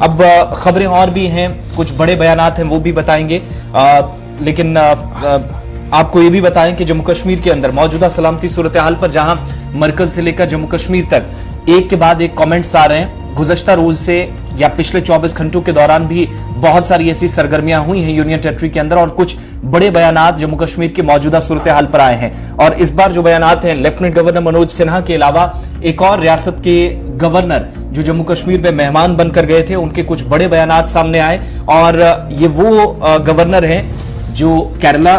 अब खबरें और भी हैं, कुछ बड़े बयानात हैं वो भी बताएंगे, लेकिन आपको ये भी बताएं कि जम्मू कश्मीर के अंदर मौजूदा सलामती सूरत हाल पर जहां मरकज से लेकर जम्मू कश्मीर तक एक के बाद एक कमेंट्स आ रहे हैं। गुज़श्ता रोज से या पिछले 24 घंटों के दौरान भी बहुत सारी ऐसी सरगर्मियां हुई हैं यूनियन टेरिटरी के अंदर और कुछ बड़े बयानात जम्मू कश्मीर की मौजूदा सूरत हाल पर आए हैं। और इस बार जो बयानात हैं, लेफ्टिनेंट गवर्नर मनोज सिन्हा के अलावा एक और रियासत के गवर्नर जो जम्मू कश्मीर में मेहमान बनकर गए थे, उनके कुछ बड़े बयानात सामने आए। और ये वो गवर्नर हैं जो केरला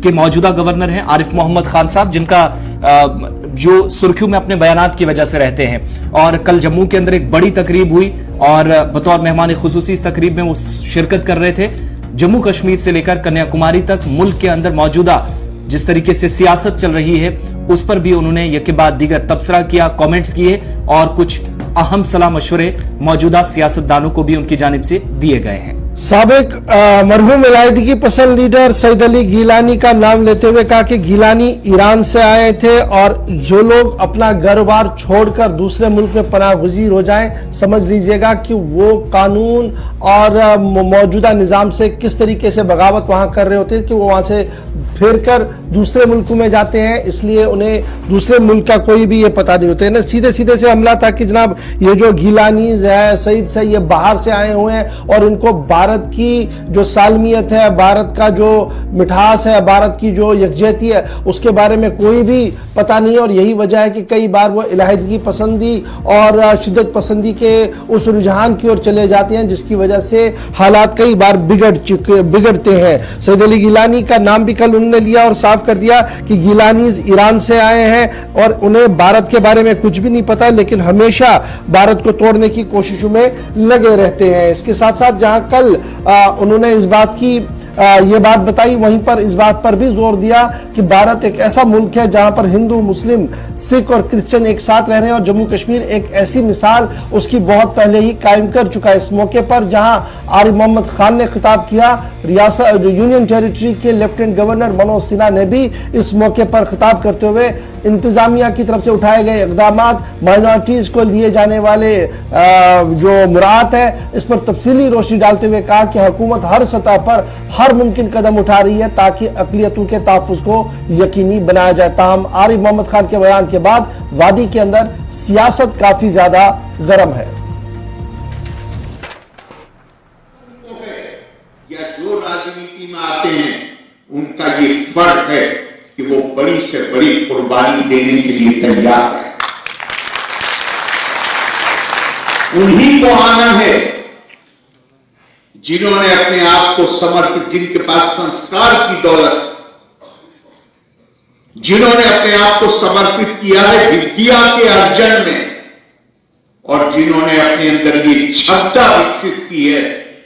के मौजूदा गवर्नर हैं आरिफ मोहम्मद खान साहब, जिनका जो सुर्खियों में अपने बयानात की वजह से रहते हैं। और कल जम्मू के अंदर एक बड़ी तकरीब हुई और बतौर मेहमान खुसूसी इस तकरीब में वो शिरकत कर रहे थे। जम्मू कश्मीर से लेकर कन्याकुमारी तक मुल्क के अंदर मौजूदा जिस तरीके से सियासत चल रही है उस पर भी उन्होंने यके बाद दीगर तबसरा किया, कमेंट्स किए और कुछ अहम सलाह मशवरे मौजूदा सियासतदानों को भी उनकी जानिब से दिए गए हैं। साबिक मरहूम इलायदगी पसंद लीडर सईद अली गिलानी का नाम लेते हुए कहा कि गिलानी ईरान से आए थे और जो लोग अपना घर बार छोड़कर दूसरे मुल्क में पनाह गुज़ीर हो जाएं, समझ लीजिएगा कि वो कानून और मौजूदा निज़ाम से किस तरीके से बगावत वहां कर रहे होते हैं कि वो वहां से फिर कर दूसरे मुल्कों में जाते हैं, इसलिए उन्हें दूसरे मुल्क का कोई भी ये पता नहीं होता है ना। सीधे सीधे से हमला था कि जनाब ये जो गिलानीज है, सईद से, ये बाहर से आए हुए हैं और इनको भारत की जो सालमियत है, भारत का जो मिठास है, भारत की जो यकजहती है, उसके बारे में कोई भी पता नहीं है। और यही वजह है कि कई बार वो इलाहिदगी पसंदी और शिद्दत पसंदी के उस रुझान की ओर चले जाते हैं, जिसकी वजह से हालात कई बार बिगड़ते हैं। सईद अली गिलानी का नाम भी कल उन्होंने लिया और साफ कर दिया कि गिलानीज ईरान से आए हैं और उन्हें भारत के बारे में कुछ भी नहीं पता, लेकिन हमेशा भारत को तोड़ने की कोशिशों में लगे रहते हैं। इसके साथ साथ जहां कल उन्होंने इस बात की ये बात बताई, वहीं पर इस बात पर भी जोर दिया कि भारत एक ऐसा मुल्क है जहां पर हिंदू, मुस्लिम, सिख और क्रिश्चियन एक साथ रह रहे हैं और जम्मू कश्मीर एक ऐसी मिसाल उसकी बहुत पहले ही कायम कर चुका है। इस मौके पर जहां आरिफ मोहम्मद खान ने खिताब किया, रियासत यूनियन टेरिटरी के लेफ्टिनेंट गवर्नर मनोज सिन्हा ने भी इस मौके पर खिताब करते हुए इंतजामिया की तरफ से उठाए गए इकदाम, माइनॉरिटीज को लिए जाने वाले जो मुराद है, इस पर तफसीली रोशनी डालते हुए कहा कि हुकूमत हर सतह पर हर मुमकिन कदम उठा रही है ताकि अक़लियतों के तहफ़्फ़ुज़ को यकीनी बनाया जाए। ताहम आरिफ मोहम्मद खान के बयान के बाद वादी के अंदर सियासत काफी ज्यादा गर्म है। या जो राजनीति में आते हैं उनका ये फर्ज है कि वो बड़ी से बड़ी कुर्बानी देने के लिए तैयार है। उन्हीं को आना है जिन्होंने अपने आप को समर्पित, जिनके पास संस्कार की दौलत, जिन्होंने अपने आप को समर्पित किया है विद्या के अर्जन में और जिन्होंने अपने अंदर ये क्षमता विकसित की है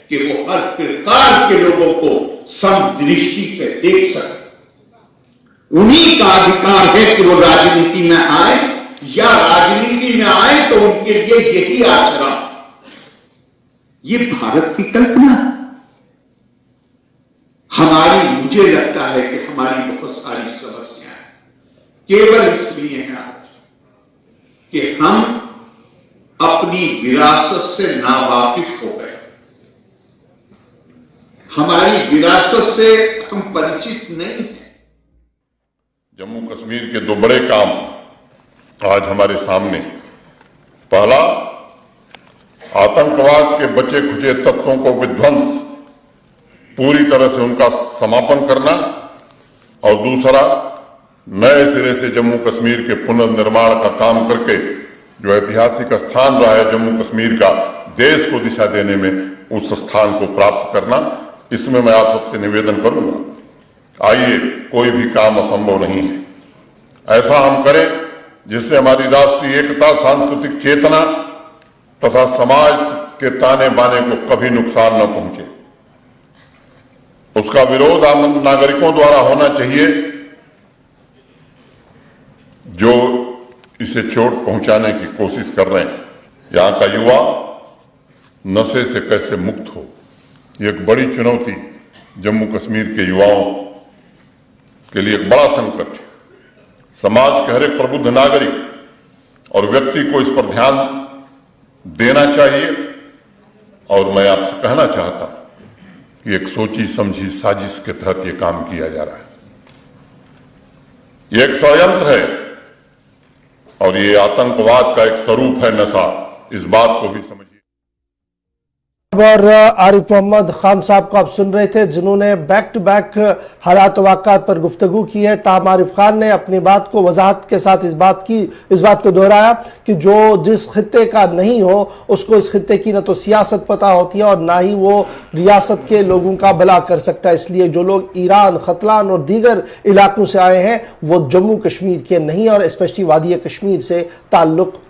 कि वो हर प्रकार के लोगों को समदृष्टि से देख सके। उन्हीं का अधिकार है कि वो राजनीति में आए या राजनीति में आए तो उनके लिए यही आचरण। ये भारत की कल्पना है हमारी। मुझे लगता है कि हमारी बहुत सारी समस्याएं केवल इसलिए हैं आज कि हम अपनी विरासत से नावाकिफ हो गए, हमारी विरासत से हम परिचित नहीं हैं। जम्मू कश्मीर के दो बड़े काम आज हमारे सामने। पहला, आतंकवाद के बचे खुचे तत्वों को विध्वंस, पूरी तरह से उनका समापन करना, और दूसरा, नए सिरे से जम्मू कश्मीर के पुनर्निर्माण का काम करके जो ऐतिहासिक स्थान रहा है जम्मू कश्मीर का, देश को दिशा देने में उस स्थान को प्राप्त करना। इसमें मैं आप सबसे निवेदन करूंगा, आइए, कोई भी काम असंभव नहीं है। ऐसा हम करें जिससे हमारी राष्ट्रीय एकता, सांस्कृतिक चेतना तथा समाज के ताने बाने को कभी नुकसान न पहुंचे। उसका विरोध आम नागरिकों द्वारा होना चाहिए जो इसे चोट पहुंचाने की कोशिश कर रहे हैं। यहां का युवा नशे से कैसे मुक्त हो, ये एक बड़ी चुनौती जम्मू कश्मीर के युवाओं के लिए एक बड़ा संकट है। समाज के हर एक प्रबुद्ध नागरिक और व्यक्ति को इस पर ध्यान देना चाहिए और मैं आपसे कहना चाहता हूं कि एक सोची समझी साजिश के तहत यह काम किया जा रहा है। यह एक षड्यंत्र है और ये आतंकवाद का एक स्वरूप है नशा। इस बात को भी समझिए। और आरिफ मोहम्मद खान साहब को आप सुन रहे थे, जिन्होंने बैक टू बैक हालात वाक़ात पर गुफ्तगू की है। ताहम आरिफ खान ने अपनी बात को वजाहत के साथ इस बात को दोहराया कि जो जिस खित्ते का नहीं हो उसको इस खित्ते की न तो सियासत पता होती है और ना ही वो रियासत के लोगों का भला कर सकता है। इसलिए जो लोग ईरान, खतलान और दीगर इलाकों से आए हैं वो जम्मू कश्मीर के नहीं और स्पेशली वादी कश्मीर से ताल्लुक